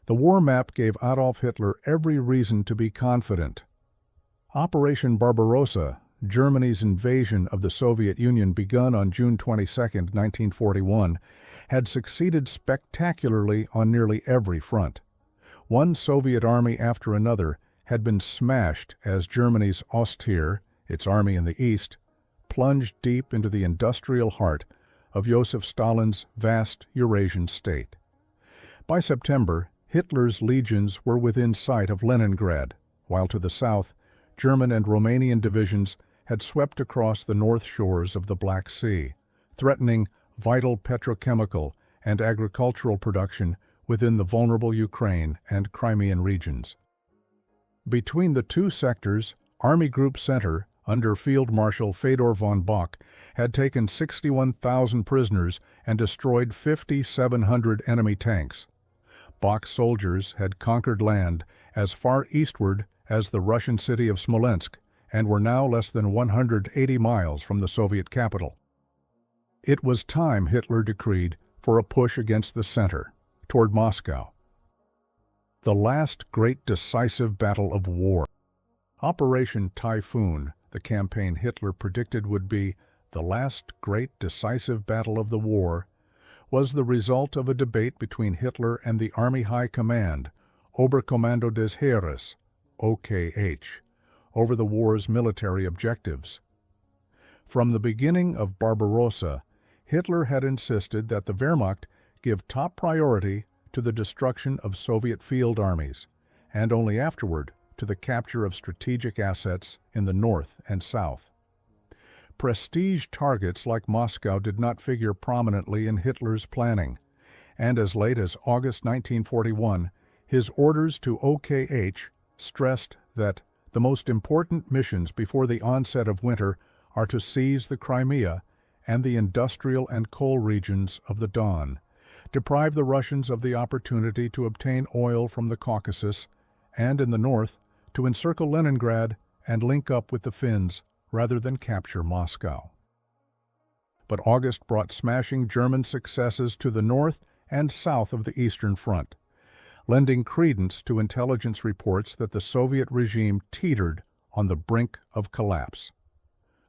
The war map gave Adolf Hitler every reason to be confident. Operation Barbarossa, Germany's invasion of the Soviet Union begun on June 22, 1941, had succeeded spectacularly on nearly every front. One Soviet army after another had been smashed as Germany's Ostheer, its army in the east, plunged deep into the industrial heart of Joseph Stalin's vast Eurasian state. By September, Hitler's legions were within sight of Leningrad, while to the south, German and Romanian divisions had swept across the north shores of the Black Sea, threatening vital petrochemical and agricultural production within the vulnerable Ukraine and Crimean regions. Between the two sectors, Army Group Center, under Field Marshal Fedor von Bock, had taken 61,000 prisoners and destroyed 5,700 enemy tanks. Bock's soldiers had conquered land as far eastward as the Russian city of Smolensk and were now less than 180 miles from the Soviet capital. It was time, Hitler decreed, for a push against the center, toward Moscow. The last great decisive battle of war. Operation Typhoon, the campaign Hitler predicted would be the last great decisive battle of the war, was the result of a debate between Hitler and the Army High Command, Oberkommando des Heeres, OKH, over the war's military objectives. From the beginning of Barbarossa, Hitler had insisted that the Wehrmacht give top priority to the destruction of Soviet field armies, and only afterward to the capture of strategic assets in the north and south. Prestige targets like Moscow did not figure prominently in Hitler's planning, and as late as August 1941, his orders to OKH stressed that the most important missions before the onset of winter are to seize the Crimea and the industrial and coal regions of the Don, deprive the Russians of the opportunity to obtain oil from the Caucasus, and in the north, to encircle Leningrad and link up with the Finns rather than capture Moscow. But August brought smashing German successes to the north and south of the Eastern Front, lending credence to intelligence reports that the Soviet regime teetered on the brink of collapse.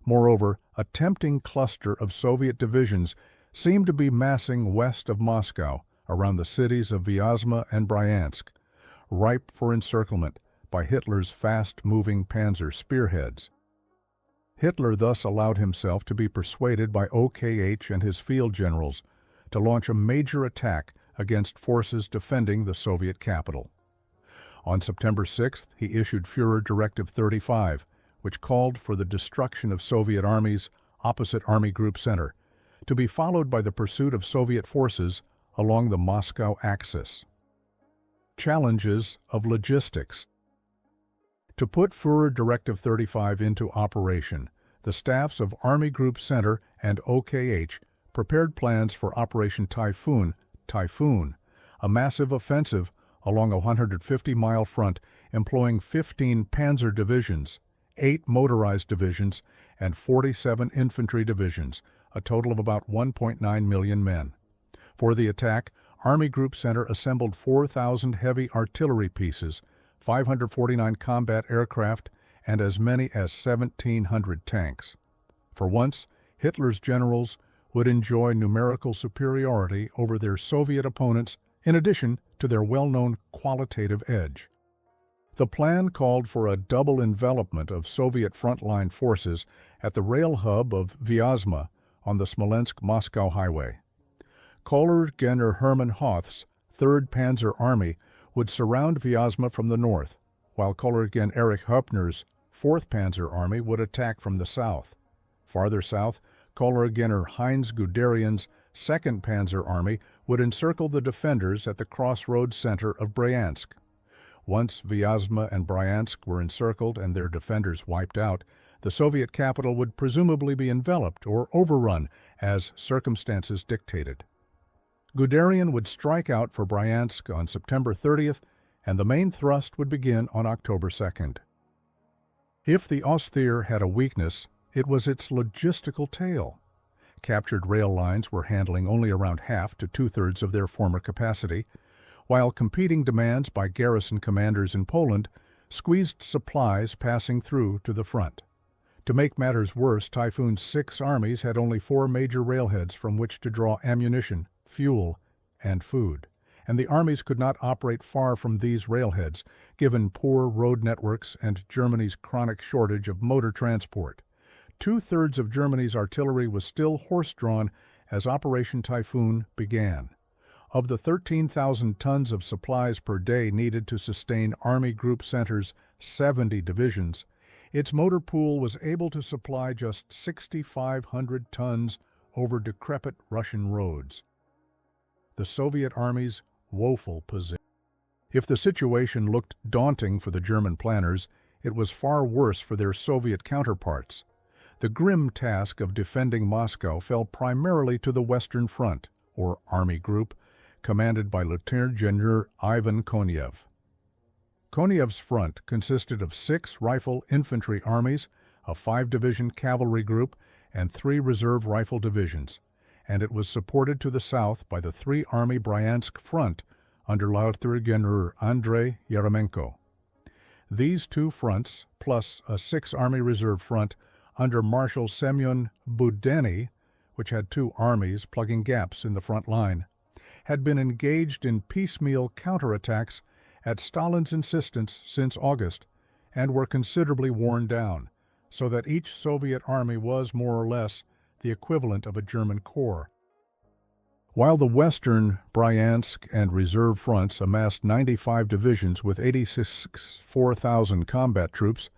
Moreover, a tempting cluster of Soviet divisions seemed to be massing west of Moscow around the cities of Vyazma and Bryansk, ripe for encirclement by Hitler's fast-moving panzer spearheads. Hitler thus allowed himself to be persuaded by OKH and his field generals to launch a major attack against forces defending the Soviet capital. On September 6th, he issued Führer Directive 35, which called for the destruction of Soviet armies opposite Army Group Center, to be followed by the pursuit of Soviet forces along the Moscow axis. Challenges of logistics. To put Führer Directive 35 into operation, the staffs of Army Group Center and OKH prepared plans for Operation Typhoon, a massive offensive along a 150-mile front employing 15 panzer divisions, 8 motorized divisions, and 47 infantry divisions, a total of about 1.9 million men. For the attack, Army Group Center assembled 4,000 heavy artillery pieces, 549 combat aircraft, and as many as 1,700 tanks. For once, Hitler's generals would enjoy numerical superiority over their Soviet opponents in addition to their well-known qualitative edge. The plan called for a double envelopment of Soviet frontline forces at the rail hub of Vyazma on the Smolensk-Moscow highway. General Hermann Hoth's 3rd Panzer Army would surround Vyazma from the north, while General Erich Höppner's 4th Panzer Army would attack from the south. Farther south, General Heinz Guderian's 2nd Panzer Army would encircle the defenders at the crossroads center of Bryansk. Once Vyazma and Bryansk were encircled and their defenders wiped out, the Soviet capital would presumably be enveloped or overrun as circumstances dictated. Guderian would strike out for Bryansk on September 30th, and the main thrust would begin on October 2nd. If the Ostheer had a weakness, it was its logistical tail. Captured rail lines were handling only around half to two-thirds of their former capacity, while competing demands by garrison commanders in Poland squeezed supplies passing through to the front. To make matters worse, Typhoon's 6 armies had only 4 major railheads from which to draw ammunition, fuel, and food, and the armies could not operate far from these railheads, given poor road networks and Germany's chronic shortage of motor transport. 2/3 of Germany's artillery was still horse-drawn as Operation Typhoon began. Of the 13,000 tons of supplies per day needed to sustain Army Group Center's 70 divisions, its motor pool was able to supply just 6,500 tons over decrepit Russian roads. The Soviet Army's woeful position. If the situation looked daunting for the German planners, it was far worse for their Soviet counterparts. The grim task of defending Moscow fell primarily to the Western Front, or Army Group, commanded by Lieutenant General Ivan Konev. Konev's front consisted of 6 rifle infantry armies, a 5-division cavalry group, and 3 reserve rifle divisions, and it was supported to the south by the 3-Army Bryansk Front under Lieutenant General Andrei Yeremenko. These 2 fronts, plus a 6-Army Reserve Front under Marshal Semyon Budeny, which had 2 armies plugging gaps in the front line, had been engaged in piecemeal counterattacks at Stalin's insistence since August, and were considerably worn down, so that each Soviet army was, more or less, the equivalent of a German corps. While the Western, Bryansk, and Reserve fronts amassed 95 divisions with 86 4,000 combat troops,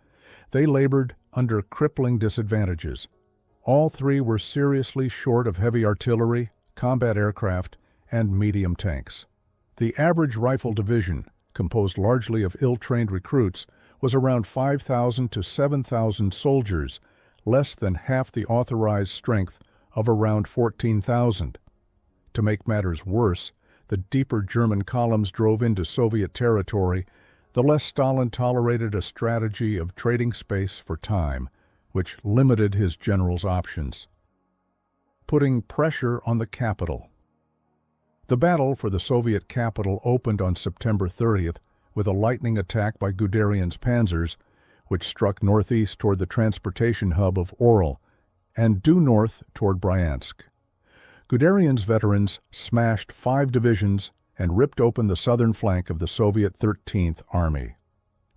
they labored under crippling disadvantages. All 3 were seriously short of heavy artillery, combat aircraft, and medium tanks. The average rifle division, composed largely of ill-trained recruits, was around 5,000 to 7,000 soldiers, less than half the authorized strength of around 14,000. To make matters worse, the deeper German columns drove into Soviet territory, the less Stalin tolerated a strategy of trading space for time, which limited his generals' options. Putting pressure on the capital. The battle for the Soviet capital opened on September 30th with a lightning attack by Guderian's panzers, which struck northeast toward the transportation hub of Orel and due north toward Bryansk. Guderian's veterans smashed 5 divisions and ripped open the southern flank of the Soviet 13th Army.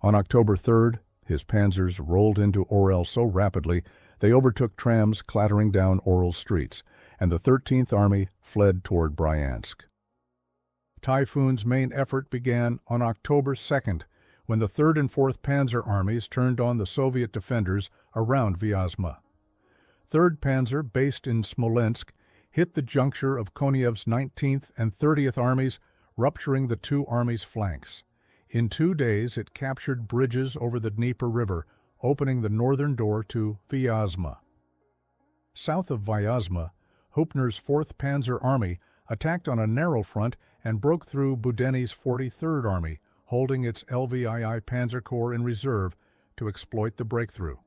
On October 3rd, his panzers rolled into Orel so rapidly they overtook trams clattering down Orel streets, and the 13th Army fled toward Bryansk. Typhoon's main effort began on October 2nd, when the 3rd and 4th Panzer Armies turned on the Soviet defenders around Vyazma. 3rd Panzer, based in Smolensk, hit the juncture of Konev's 19th and 30th Armies, rupturing the 2 armies' flanks. In 2 days, it captured bridges over the Dnieper River, opening the northern door to Vyazma. South of Vyazma, Hupner's 4th Panzer Army attacked on a narrow front and broke through Budeny's 43rd Army, holding its LVII Panzer Corps in reserve to exploit the breakthrough.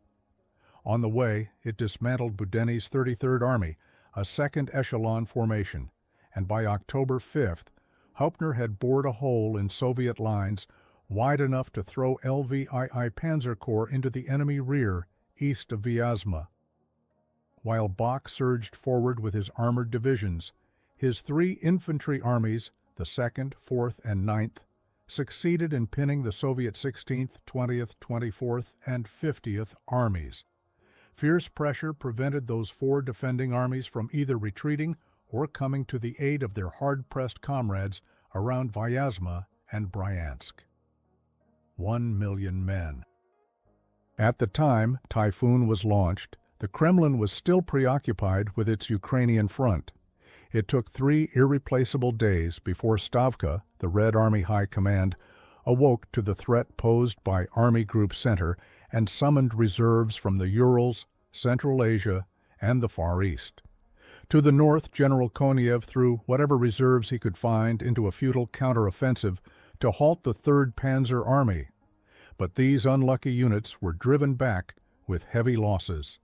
On the way, it dismantled Budeny's 33rd Army, a second echelon formation, and by October 5th, Hupner had bored a hole in Soviet lines wide enough to throw LVII Panzer Corps into the enemy rear east of Vyazma. While Bach surged forward with his armored divisions, his 3 infantry armies, the 2nd, 4th, and 9th, succeeded in pinning the Soviet 16th, 20th, 24th, and 50th Armies. Fierce pressure prevented those 4 defending armies from either retreating or coming to the aid of their hard-pressed comrades around Vyazma and Bryansk. 1 million men. At the time Typhoon was launched, the Kremlin was still preoccupied with its Ukrainian front. It took 3 irreplaceable days before Stavka, the Red Army High Command, awoke to the threat posed by Army Group Center and summoned reserves from the Urals, Central Asia, and the Far East. To the north, General Konev threw whatever reserves he could find into a futile counteroffensive to halt the 3rd Panzer Army. But these unlucky units were driven back with heavy losses.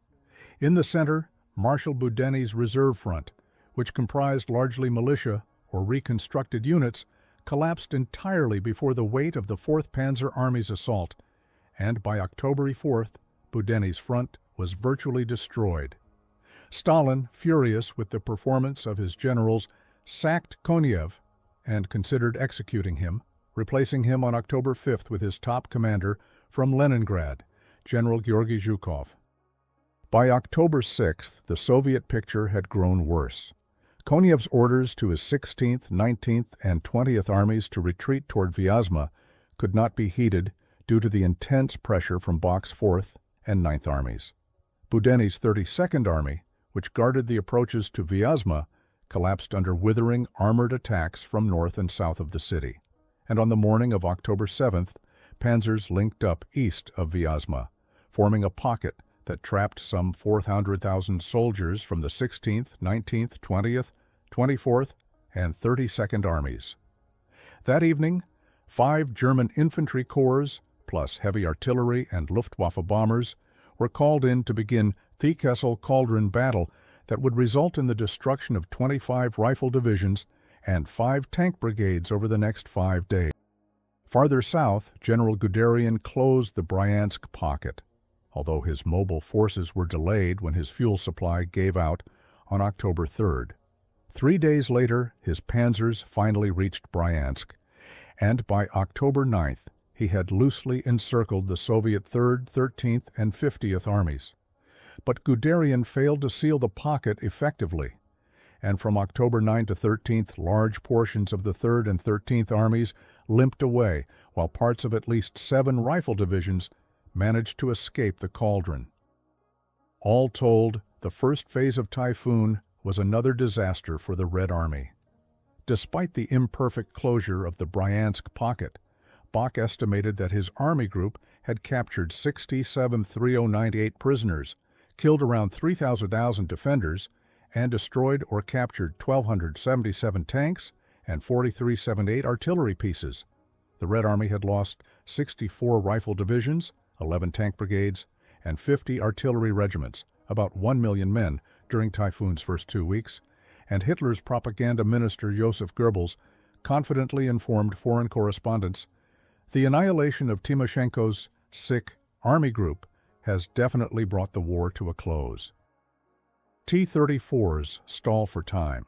In the center, Marshal Budeny's reserve front, which comprised largely militia or reconstructed units, collapsed entirely before the weight of the 4th Panzer Army's assault, and by October 4th, Boudinny's front was virtually destroyed. Stalin, furious with the performance of his generals, sacked Konev and considered executing him, replacing him on October 5th with his top commander from Leningrad, General Georgy Zhukov. By October 6th, the Soviet picture had grown worse. Konev's orders to his 16th, 19th, and 20th Armies to retreat toward Vyazma could not be heeded due to the intense pressure from Bok's 4th and 9th Armies. Boudinny's 32nd Army, which guarded the approaches to Vyazma, collapsed under withering armored attacks from north and south of the city, and on the morning of October 7th, panzers linked up east of Vyazma, forming a pocket that trapped some 400,000 soldiers from the 16th, 19th, 20th, 24th, and 32nd Armies. That evening, 5 German infantry corps, plus heavy artillery and Luftwaffe bombers, were called in to begin the Kessel-Cauldron battle that would result in the destruction of 25 rifle divisions and 5 tank brigades over the next 5 days. Farther south, General Guderian closed the Bryansk pocket, although his mobile forces were delayed when his fuel supply gave out on October 3rd. 3 days later, his panzers finally reached Bryansk, and by October 9th, he had loosely encircled the Soviet 3rd, 13th, and 50th Armies. But Guderian failed to seal the pocket effectively, and from October 9 to 13th, large portions of the 3rd and 13th Armies limped away, while parts of at least 7 rifle divisions managed to escape the cauldron. All told, the first phase of Typhoon was another disaster for the Red Army. Despite the imperfect closure of the Bryansk pocket, Bok estimated that his army group had captured 67 3098 prisoners, killed around 3,000 defenders, and destroyed or captured 1,277 tanks and 4,378 artillery pieces. The Red Army had lost 64 rifle divisions, 11 tank brigades, and 50 artillery regiments, about 1 million men, during Typhoon's first 2 weeks, and Hitler's propaganda minister Joseph Goebbels confidently informed foreign correspondents, "The annihilation of Timoshenko's sick army group has definitely brought the war to a close." T-34s stall for time.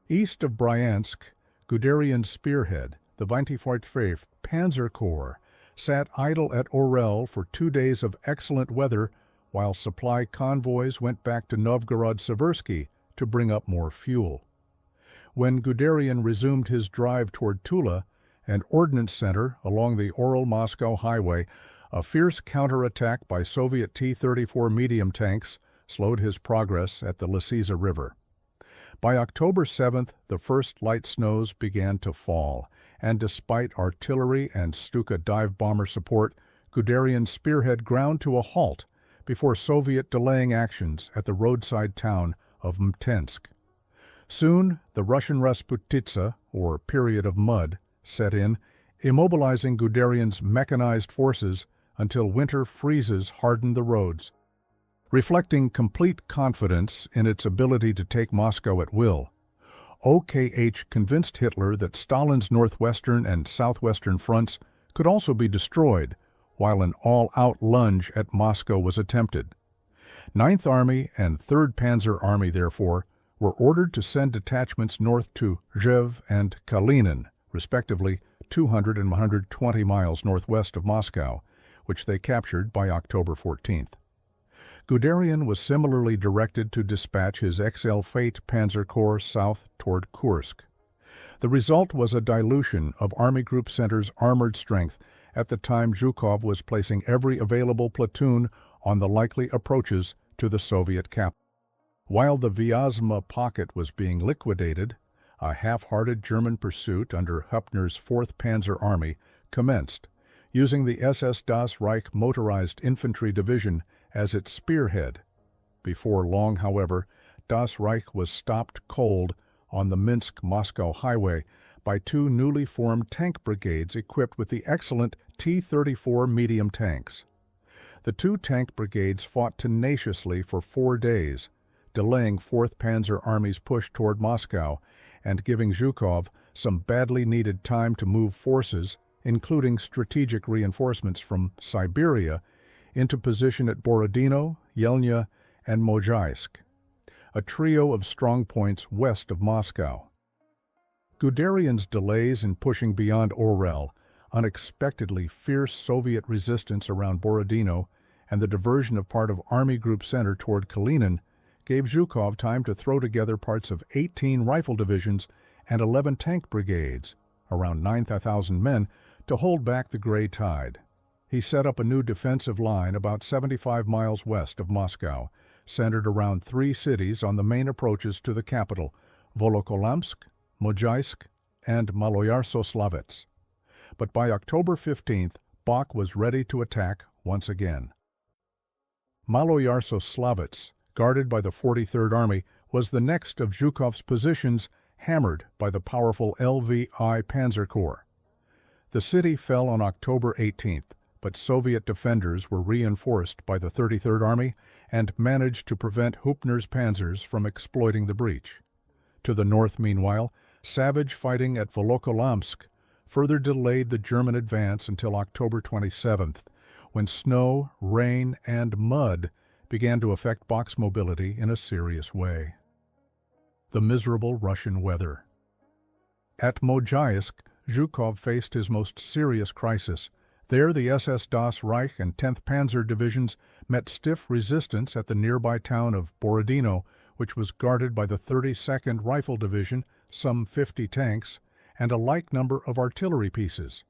East of Bryansk, Guderian's spearhead, the 24th Panzer Corps, sat idle at Orel for 2 days of excellent weather while supply convoys went back to Novgorod-Seversky to bring up more fuel. When Guderian resumed his drive toward Tula, an ordnance center along the Orel-Moscow highway, a fierce counterattack by Soviet T-34 medium tanks slowed his progress at the Lisiza River. By October 7th, the first light snows began to fall, and despite artillery and Stuka dive bomber support, Guderian's spearhead ground to a halt before Soviet delaying actions at the roadside town of Mtensk. Soon, the Russian Rasputitsa, or period of mud, set in, immobilizing Guderian's mechanized forces until winter freezes hardened the roads. Reflecting complete confidence in its ability to take Moscow at will, OKH convinced Hitler that Stalin's northwestern and southwestern fronts could also be destroyed, while an all-out lunge at Moscow was attempted. 9th Army and 3rd Panzer Army, therefore, were ordered to send detachments north to Rzev and Kalinin, respectively 200 and 120 miles northwest of Moscow, which they captured by October 14th. Guderian was similarly directed to dispatch his XL Fate Panzer Corps south toward Kursk. The result was a dilution of Army Group Center's armored strength at the time Zhukov was placing every available platoon on the likely approaches to the Soviet capital. While the Vyazma pocket was being liquidated, a half-hearted German pursuit under Hübner's 4th Panzer Army commenced, using the SS Das Reich Motorized Infantry Division as its spearhead. Before long, however, Das Reich was stopped cold on the Minsk-Moscow highway by 2 newly formed tank brigades equipped with the excellent T-34 medium tanks. The 2 tank brigades fought tenaciously for 4 days, delaying 4th Panzer Army's push toward Moscow and giving Zhukov some badly needed time to move forces, including strategic reinforcements from Siberia, into position at Borodino, Yelnya, and Mozhaisk, a trio of strong points west of Moscow. Guderian's delays in pushing beyond Orel, unexpectedly fierce Soviet resistance around Borodino, and the diversion of part of Army Group Center toward Kalinin gave Zhukov time to throw together parts of 18 rifle divisions and 11 tank brigades, around 9,000 men, to hold back the Gray Tide. He set up a new defensive line about 75 miles west of Moscow, centered around 3 cities on the main approaches to the capital, Volokolamsk, Mozhaisk, and Maloyaroslavets. But by October 15th, Bok was ready to attack once again. Maloyaroslavets, guarded by the 43rd Army, was the next of Zhukov's positions hammered by the powerful LVI Panzer Corps. The city fell on October 18th, but Soviet defenders were reinforced by the 33rd Army and managed to prevent Hupner's panzers from exploiting the breach. To the north, meanwhile, savage fighting at Volokolamsk further delayed the German advance until October 27th, when snow, rain, and mud began to affect Bok's mobility in a serious way. The miserable Russian weather. At Mozhaisk, Zhukov faced his most serious crisis. There, the SS Das Reich and 10th Panzer Divisions met stiff resistance at the nearby town of Borodino, which was guarded by the 32nd Rifle Division, some 50 tanks, and a like number of artillery pieces.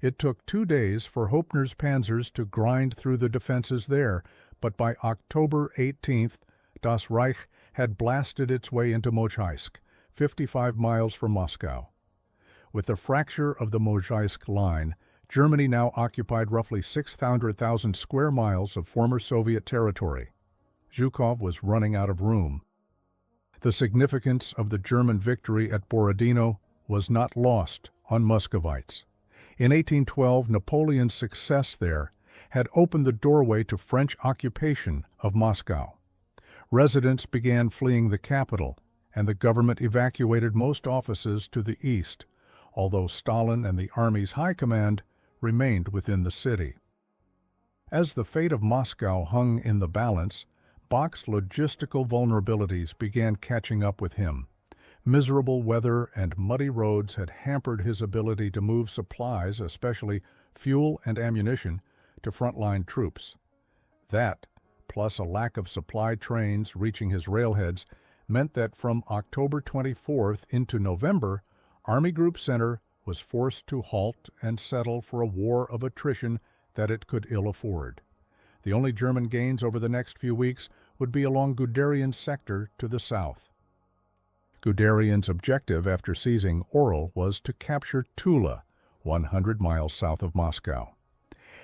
It took 2 days for Hopner's panzers to grind through the defenses there, but by October 18th, Das Reich had blasted its way into Mozhaisk, 55 miles from Moscow. With the fracture of the Mozhaisk line, Germany now occupied roughly 600,000 square miles of former Soviet territory. Zhukov was running out of room. The significance of the German victory at Borodino was not lost on Muscovites. In 1812, Napoleon's success there had opened the doorway to French occupation of Moscow. Residents began fleeing the capital, and the government evacuated most offices to the east, although Stalin and the Army's high command remained within the city. As the fate of Moscow hung in the balance, Bok's logistical vulnerabilities began catching up with him. Miserable weather and muddy roads had hampered his ability to move supplies, especially fuel and ammunition, to frontline troops. That, plus a lack of supply trains reaching his railheads, meant that from October 24th into November, Army Group Center was forced to halt and settle for a war of attrition that it could ill afford. The only German gains over the next few weeks would be along Guderian's sector to the south. Guderian's objective after seizing Orel was to capture Tula, 100 miles south of Moscow.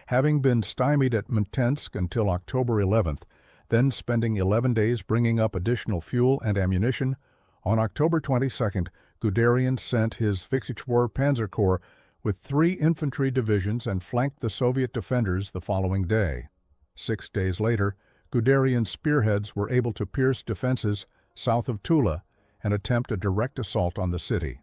Having been stymied at Mtensk until October 11th, then spending 11 days bringing up additional fuel and ammunition, on October 22nd, Guderian sent his Viktichwar Panzer Corps with 3 infantry divisions and flanked the Soviet defenders the following day. 6 days later, Guderian's spearheads were able to pierce defenses south of Tula and attempt a direct assault on the city.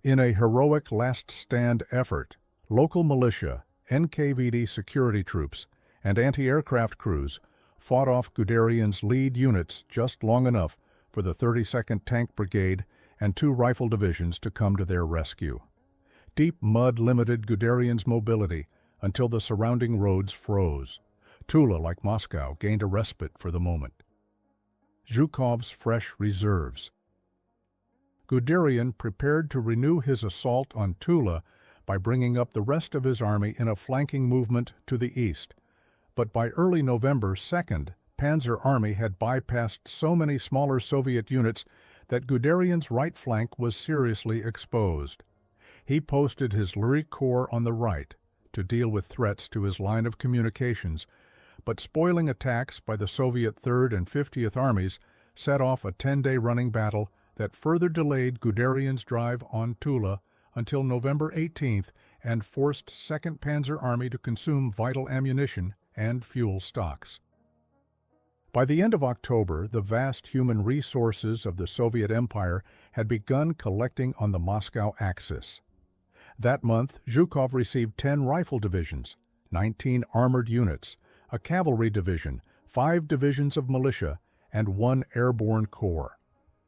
In a heroic last-stand effort, local militia, NKVD security troops, and anti-aircraft crews fought off Guderian's lead units just long enough for the 32nd Tank Brigade and 2 rifle divisions to come to their rescue. Deep mud limited Guderian's mobility until the surrounding roads froze. Tula, like Moscow, gained a respite for the moment. Zhukov's fresh reserves. Guderian prepared to renew his assault on Tula by bringing up the rest of his army in a flanking movement to the east. But by early November 2nd, Panzer Army had bypassed so many smaller Soviet units that Guderian's right flank was seriously exposed. He posted his Lurie Corps on the right to deal with threats to his line of communications, but spoiling attacks by the Soviet 3rd and 50th Armies set off a 10-day running battle that further delayed Guderian's drive on Tula until November 18th and forced 2nd Panzer Army to consume vital ammunition and fuel stocks. By the end of October, the vast human resources of the Soviet Empire had begun collecting on the Moscow axis. That month, Zhukov received 10 rifle divisions, 19 armored units, a cavalry division, 5 divisions of militia, and 1 airborne corps.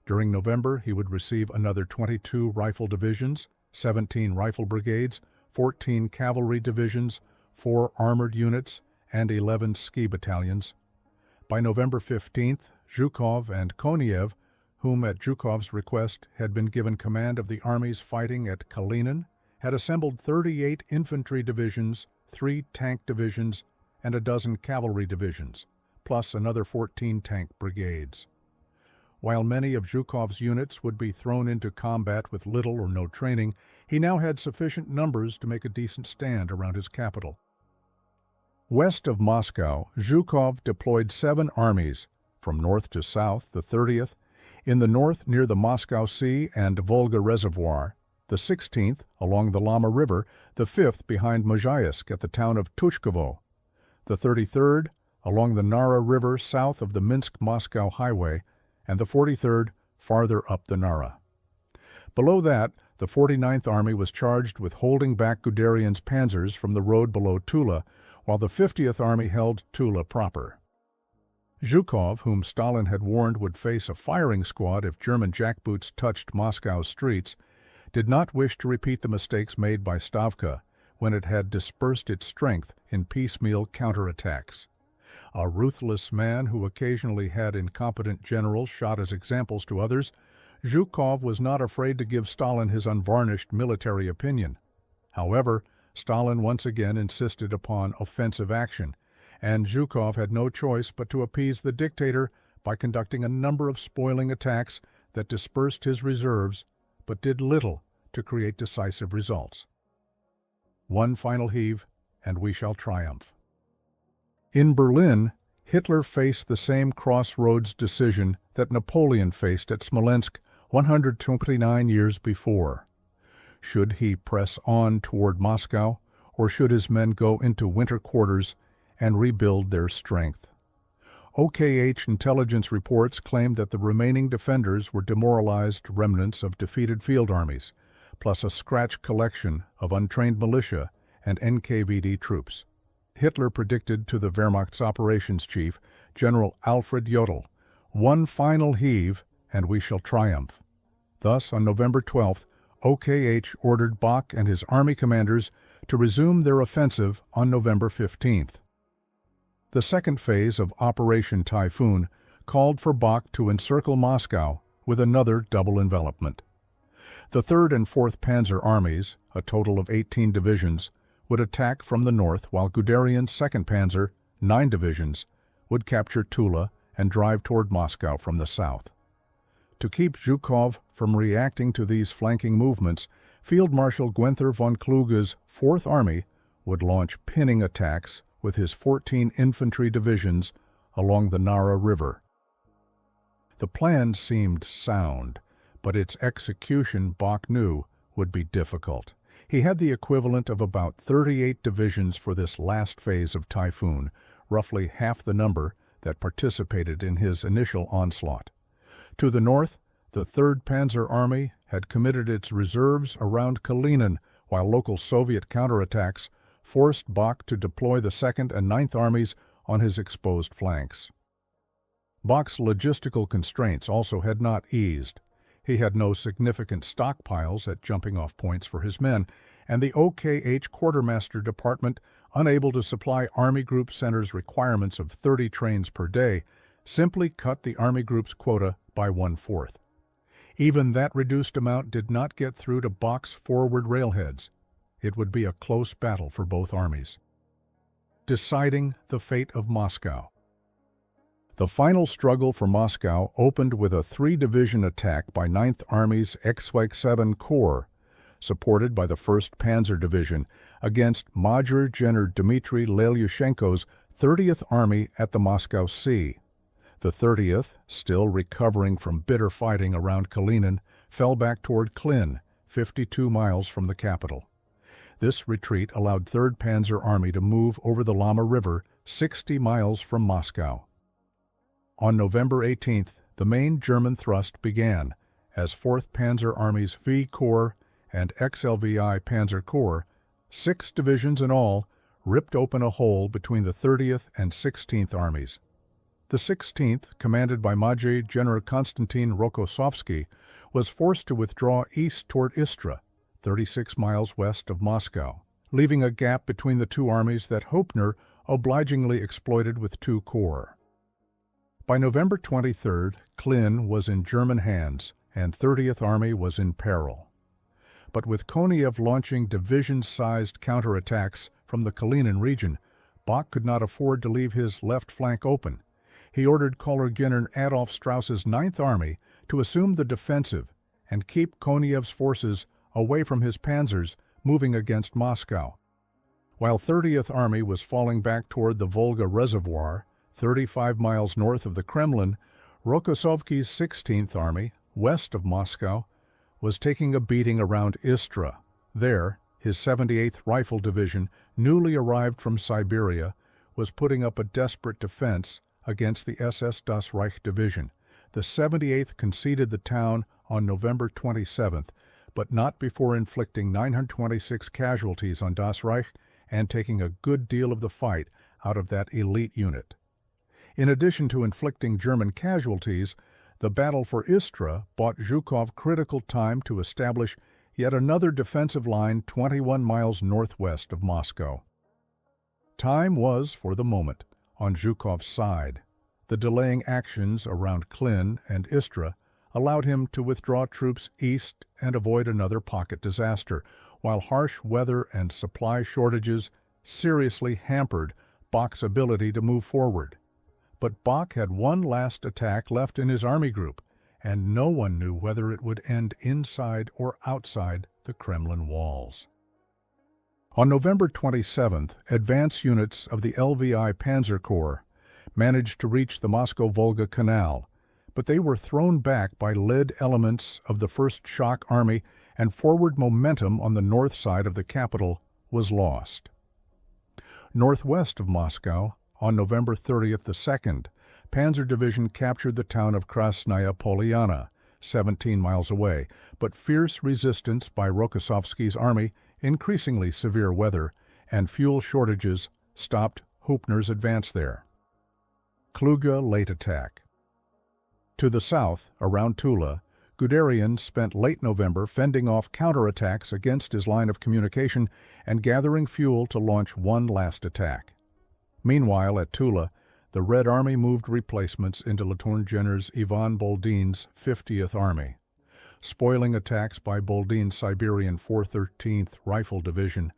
During November, he would receive another 22 rifle divisions, 17 rifle brigades, 14 cavalry divisions, 4 armored units, and 11 ski battalions. By November 15th, Zhukov and Konev, whom at Zhukov's request had been given command of the armies fighting at Kalinin, had assembled 38 infantry divisions, 3 tank divisions, and a dozen cavalry divisions, plus another 14 tank brigades. While many of Zhukov's units would be thrown into combat with little or no training, he now had sufficient numbers to make a decent stand around his capital. West of Moscow, Zhukov deployed 7 armies, from north to south, the 30th, in the north near the Moscow Sea and Volga Reservoir, the 16th along the Lama River, the 5th behind Mozhaisk at the town of Tushkovo, the 33rd along the Nara River south of the Minsk-Moscow Highway, and the 43rd farther up the Nara. Below that, the 49th Army was charged with holding back Guderian's panzers from the road below Tula, while the 50th Army held Tula proper. Zhukov, whom Stalin had warned would face a firing squad if German jackboots touched Moscow's streets, did not wish to repeat the mistakes made by Stavka when it had dispersed its strength in piecemeal counterattacks. A ruthless man who occasionally had incompetent generals shot as examples to others, Zhukov was not afraid to give Stalin his unvarnished military opinion. However, Stalin once again insisted upon offensive action, and Zhukov had no choice but to appease the dictator by conducting a number of spoiling attacks that dispersed his reserves but did little to create decisive results. One final heave, and we shall triumph. In Berlin, Hitler faced the same crossroads decision that Napoleon faced at Smolensk 129 years before. Should he press on toward Moscow, or should his men go into winter quarters and rebuild their strength? OKH intelligence reports claimed that the remaining defenders were demoralized remnants of defeated field armies, plus a scratch collection of untrained militia and NKVD troops. Hitler predicted to the Wehrmacht's operations chief, General Alfred Jodl, "One final heave, and we shall triumph." Thus, on November 12th, OKH ordered Bach and his army commanders to resume their offensive on November 15th. The second phase of Operation Typhoon called for Bach to encircle Moscow with another double envelopment. The 3rd and 4th Panzer Armies, a total of 18 divisions, would attack from the north, while Guderian's 2nd Panzer, 9 divisions, would capture Tula and drive toward Moscow from the south. To keep Zhukov from reacting to these flanking movements, Field Marshal Guenther von Kluge's 4th Army would launch pinning attacks with his 14 infantry divisions along the Nara River. The plan seemed sound, but its execution, Bach knew, would be difficult. He had the equivalent of about 38 divisions for this last phase of Typhoon, roughly half the number that participated in his initial onslaught. To the north, the 3rd Panzer Army had committed its reserves around Kalinin, while local Soviet counterattacks forced Bach to deploy the 2nd and 9th Armies on his exposed flanks. Bach's logistical constraints also had not eased. He had no significant stockpiles at jumping-off points for his men, and the OKH Quartermaster Department, unable to supply Army Group Center's requirements of 30 trains per day, simply cut the Army Group's quota by 1/4. Even that reduced amount did not get through to Bach's forward railheads. It would be a close battle for both armies. Deciding the fate of Moscow. The final struggle for Moscow opened with a 3-division attack by 9th Army's X-7 Corps, supported by the 1st Panzer Division, against Major General Dmitry Lelyushenko's 30th Army at the Moscow Sea. The 30th, still recovering from bitter fighting around Kalinin, fell back toward Klin, 52 miles from the capital. This retreat allowed 3rd Panzer Army to move over the Lama River, 60 miles from Moscow. On November 18th, the main German thrust began, as 4th Panzer Army's V Corps and XLVI Panzer Corps, 6 divisions in all, ripped open a hole between the 30th and 16th Armies. The 16th, commanded by Major General Konstantin Rokossovsky, was forced to withdraw east toward Istra, 36 miles west of Moscow, leaving a gap between the two armies that Hoepner obligingly exploited with 2 corps. By November 23rd, Klin was in German hands, and 30th Army was in peril. But with Konev launching division-sized counterattacks from the Kalinin region, Bock could not afford to leave his left flank open. He ordered Colonel Adolf Strauss's 9th Army to assume the defensive and keep Konev's forces away from his panzers moving against Moscow. While 30th Army was falling back toward the Volga Reservoir, 35 miles north of the Kremlin, Rokossovsky's 16th Army, west of Moscow, was taking a beating around Istra. There, his 78th Rifle Division, newly arrived from Siberia, was putting up a desperate defense against the SS Das Reich Division. The 78th conceded the town on November 27th, but not before inflicting 926 casualties on Das Reich and taking a good deal of the fight out of that elite unit. In addition to inflicting German casualties, the battle for Istra bought Zhukov critical time to establish yet another defensive line 21 miles northwest of Moscow. Time was, for the moment, on Zhukov's side. The delaying actions around Klin and Istra allowed him to withdraw troops east and avoid another pocket disaster, while harsh weather and supply shortages seriously hampered Bock's ability to move forward. But Bock had one last attack left in his army group, and no one knew whether it would end inside or outside the Kremlin walls. On November 27th, advance units of the LVI Panzer Corps managed to reach the Moscow-Volga Canal, but they were thrown back by lead elements of the 1st Shock Army, and forward momentum on the north side of the capital was lost. Northwest of Moscow, on November 30th, the 2nd, Panzer Division captured the town of Krasnaya Poliana, 17 miles away, but fierce resistance by Rokossovsky's army, increasingly severe weather, and fuel shortages stopped Hoepner's advance there. Kluge late attack. To the south, around Tula, Guderian spent late November fending off counterattacks against his line of communication and gathering fuel to launch one last attack. Meanwhile, at Tula, the Red Army moved replacements into Lieutenant General Ivan Boldin's 50th Army. Spoiling attacks by Boldin's Siberian 413th Rifle Division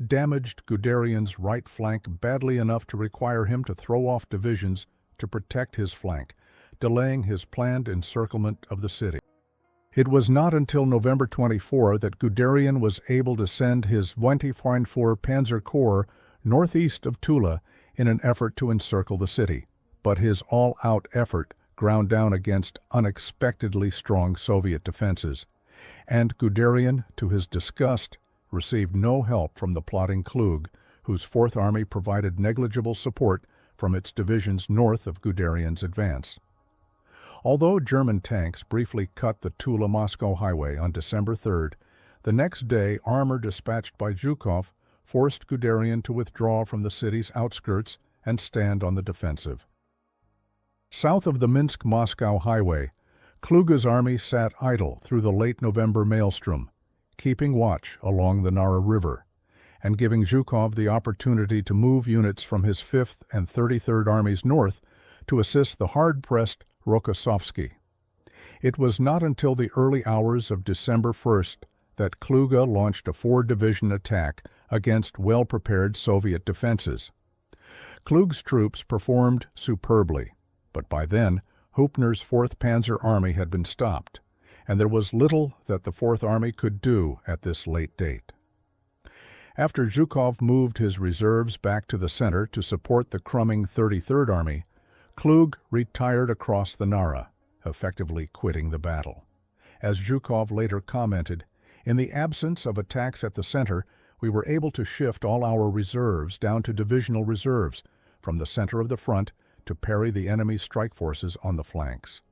damaged Guderian's right flank badly enough to require him to throw off divisions to protect his flank, delaying his planned encirclement of the city. It was not until November 24 that Guderian was able to send his 24th Panzer Corps northeast of Tula in an effort to encircle the city, but his all-out effort ground down against unexpectedly strong Soviet defenses, and Guderian, to his disgust, received no help from the plotting Kluge, whose 4th Army provided negligible support from its divisions north of Guderian's advance. Although German tanks briefly cut the Tula-Moscow highway on December 3rd, the next day armor dispatched by Zhukov forced Guderian to withdraw from the city's outskirts and stand on the defensive. South of the Minsk-Moscow highway, Kluge's army sat idle through the late November maelstrom, keeping watch along the Nara River, and giving Zhukov the opportunity to move units from his 5th and 33rd Armies north to assist the hard-pressed Rokossovsky. It was not until the early hours of December 1st that Kluge launched a 4-division attack against well-prepared Soviet defenses. Kluge's troops performed superbly, but by then Hoepner's 4th Panzer Army had been stopped, and there was little that the 4th Army could do at this late date. After Zhukov moved his reserves back to the center to support the crumbing 33rd Army, Kluge retired across the Nara, effectively quitting the battle. As Zhukov later commented, "In the absence of attacks at the center, we were able to shift all our reserves down to divisional reserves from the center of the front to parry the enemy's strike forces on the flanks.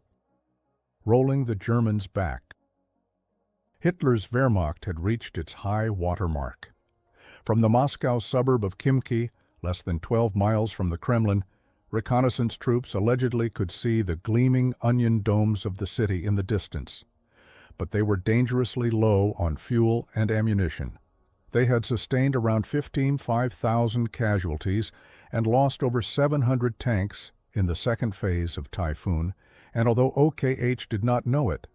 Rolling the Germans back. Hitler's Wehrmacht had reached its high water mark. From the Moscow suburb of Khimki, less than 12 miles from the Kremlin, reconnaissance troops allegedly could see the gleaming onion domes of the city in the distance. But they were dangerously low on fuel and ammunition. They had sustained around 5,000 casualties and lost over 700 tanks in the second phase of Typhoon, and although OKH did not know it,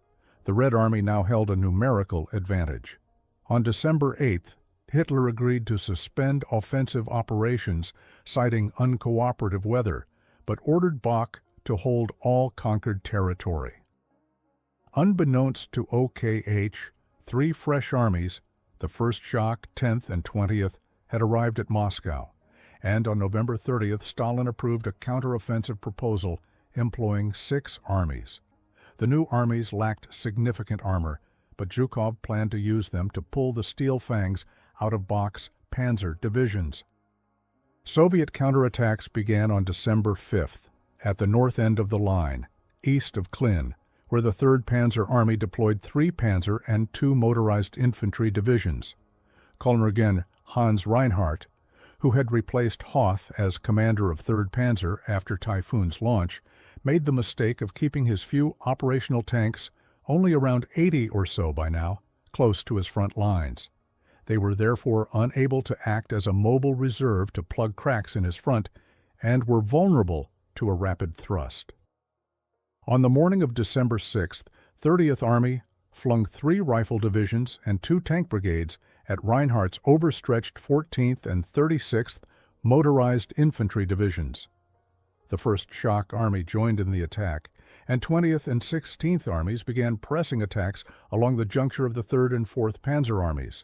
the Red Army now held a numerical advantage. On December 8th, Hitler agreed to suspend offensive operations, citing uncooperative weather, but ordered Bock to hold all conquered territory. Unbeknownst to OKH, 3 fresh armies, the 1st Shock, 10th, and 20th, had arrived at Moscow, and on November 30th, Stalin approved a counteroffensive proposal employing 6 armies. The new armies lacked significant armor, but Zhukov planned to use them to pull the steel fangs out of Bock's panzer divisions. Soviet counterattacks began on December 5th at the north end of the line, east of Klin, where the 3rd Panzer Army deployed 3 panzer and 2 motorized infantry divisions. Colonel Hans Reinhardt, who had replaced Hoth as commander of 3rd Panzer after Typhoon's launch, made the mistake of keeping his few operational tanks, only around 80 or so by now, close to his front lines. They were therefore unable to act as a mobile reserve to plug cracks in his front and were vulnerable to a rapid thrust. On the morning of December 6th, 30th Army flung 3 rifle divisions and 2 tank brigades at Reinhardt's overstretched 14th and 36th motorized infantry divisions. The 1st Shock Army joined in the attack, and 20th and 16th Armies began pressing attacks along the juncture of the 3rd and 4th Panzer Armies.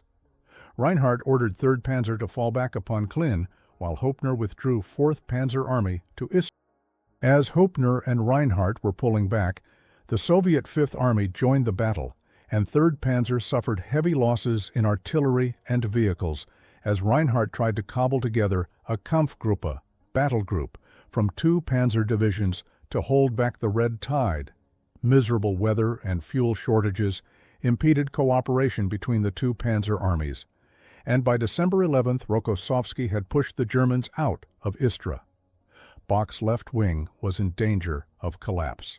Reinhardt ordered 3rd Panzer to fall back upon Klin, while Hopner withdrew 4th Panzer Army to Istra. As Hopner and Reinhardt were pulling back, the Soviet 5th Army joined the battle, and 3rd Panzer suffered heavy losses in artillery and vehicles as Reinhardt tried to cobble together a Kampfgruppe, battle group, from 2 panzer divisions to hold back the red tide. Miserable weather and fuel shortages impeded cooperation between the 2 panzer armies, and by December 11th, Rokossovsky had pushed the Germans out of Istra. Bock's left wing was in danger of collapse.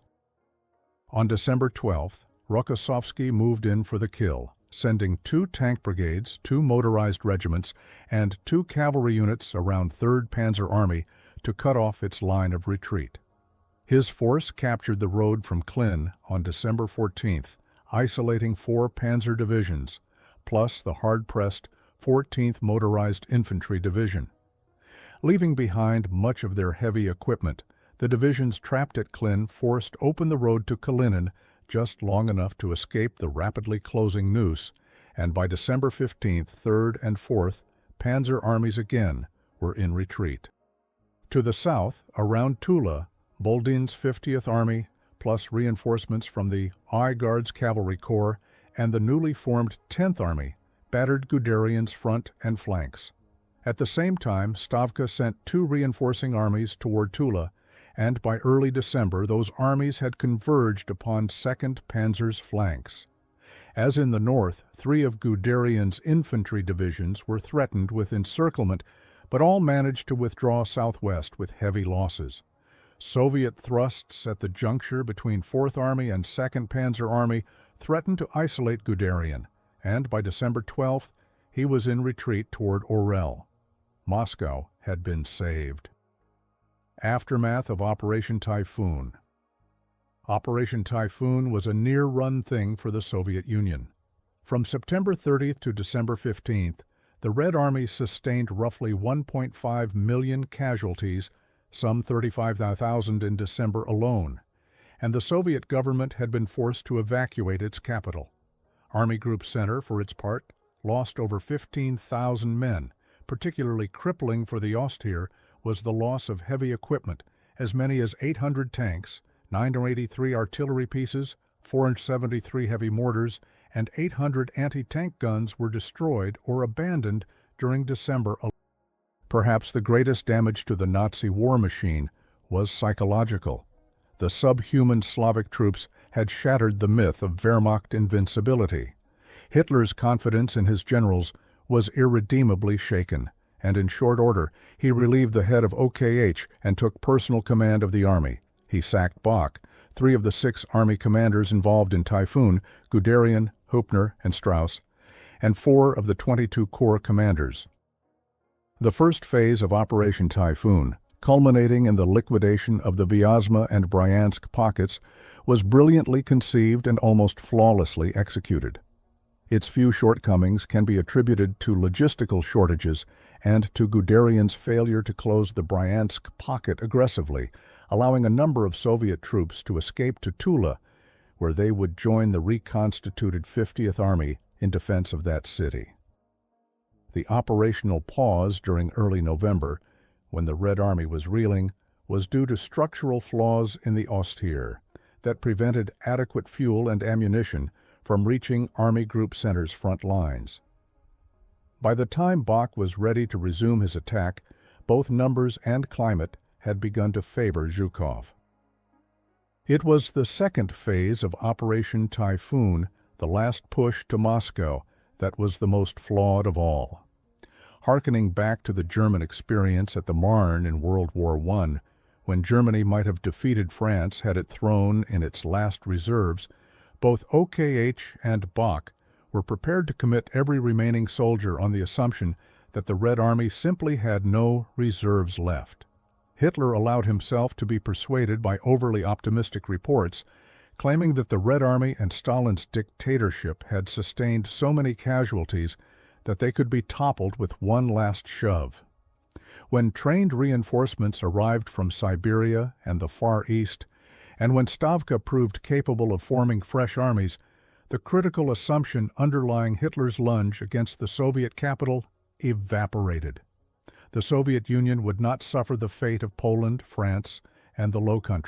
On December 12th, Rokossovsky moved in for the kill, sending 2 tank brigades, 2 motorized regiments, and 2 cavalry units around 3rd Panzer Army to cut off its line of retreat. His force captured the road from Klin on December 14th, isolating 4 panzer divisions, plus the hard-pressed 14th Motorized Infantry Division. Leaving behind much of their heavy equipment, the divisions trapped at Klin forced open the road to Kalinin just long enough to escape the rapidly closing noose, and by December 15th, 3rd and 4th Panzer Armies again were in retreat. To the south, around Tula, Boldin's 50th Army, plus reinforcements from the I Guards Cavalry Corps and the newly formed 10th Army, battered Guderian's front and flanks. At the same time, Stavka sent 2 reinforcing armies toward Tula, and by early December those armies had converged upon 2nd Panzer's flanks. As in the north, 3 of Guderian's infantry divisions were threatened with encirclement, but all managed to withdraw southwest with heavy losses. Soviet thrusts at the juncture between 4th Army and 2nd Panzer Army threatened to isolate Guderian, and by December 12th, he was in retreat toward Orel. Moscow had been saved. Aftermath of Operation Typhoon. Operation Typhoon was a near-run thing for the Soviet Union. From September 30th to December 15th, the Red Army sustained roughly 1.5 million casualties, some 35,000 in December alone, and the Soviet government had been forced to evacuate its capital. Army Group Center, for its part, lost over 15,000 men. Particularly crippling for the Ostheer was the loss of heavy equipment. As many as 800 tanks, 983 artillery pieces, 473 heavy mortars, and 800 anti-tank guns were destroyed or abandoned during December. Perhaps the greatest damage to the Nazi war machine was psychological. The subhuman Slavic troops had shattered the myth of Wehrmacht invincibility. Hitler's confidence in his generals was irredeemably shaken, and in short order he relieved the head of OKH and took personal command of the army. He sacked Bach, 3 of the 6 army commanders involved in Typhoon, Guderian, Hupner, and Strauss, and 4 of the 22 corps commanders. The first phase of Operation Typhoon, culminating in the liquidation of the Vyazma and Bryansk pockets, was brilliantly conceived and almost flawlessly executed. Its few shortcomings can be attributed to logistical shortages and to Guderian's failure to close the Bryansk pocket aggressively, allowing a number of Soviet troops to escape to Tula, where they would join the reconstituted 50th Army in defense of that city. The operational pause during early November, when the Red Army was reeling, was due to structural flaws in the Ostheer that prevented adequate fuel and ammunition from reaching Army Group Center's front lines. By the time Bach was ready to resume his attack, both numbers and climate had begun to favor Zhukov. It was the second phase of Operation Typhoon, the last push to Moscow, that was the most flawed of all. Harkening back to the German experience at the Marne in World War I, when Germany might have defeated France had it thrown in its last reserves, both OKH and Bach were prepared to commit every remaining soldier on the assumption that the Red Army simply had no reserves left. Hitler allowed himself to be persuaded by overly optimistic reports, claiming that the Red Army and Stalin's dictatorship had sustained so many casualties that they could be toppled with one last shove. When trained reinforcements arrived from Siberia and the Far East, and when Stavka proved capable of forming fresh armies, the critical assumption underlying Hitler's lunge against the Soviet capital evaporated. The Soviet Union would not suffer the fate of Poland, France, and the Low Countries.